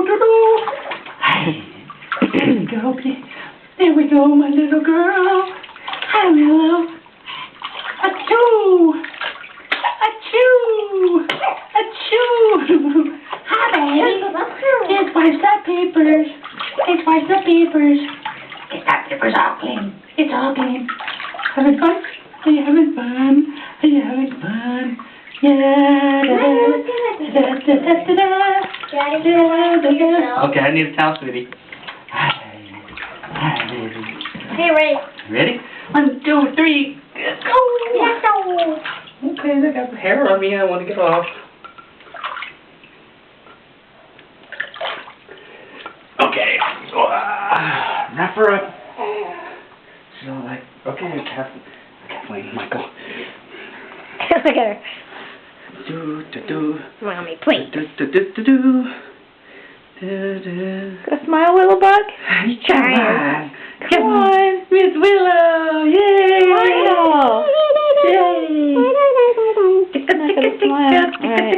Go, there we go, my little girl. Hi, Willow. Achoo! Achoo! Achoo! Hi, baby. It's wipes that papers. It's wipes the papers. It's that paper's all clean. It's all clean. Having fun? Are you having fun? Are you having fun? Yeah. Okay, I need a towel, sweetie. Hey, ready. Ready? 1, 2, 3. Go! Let's go. Okay, I got the hair on me. I want to get off. Okay. Wrap her up. So, like, okay, Kathleen, Michael. Look at her. Do. Mommy, please. Do. Go smile, Willow Bug. Come on, Miss Willow! Yay! Smile. Yay! Not gonna smile. All right.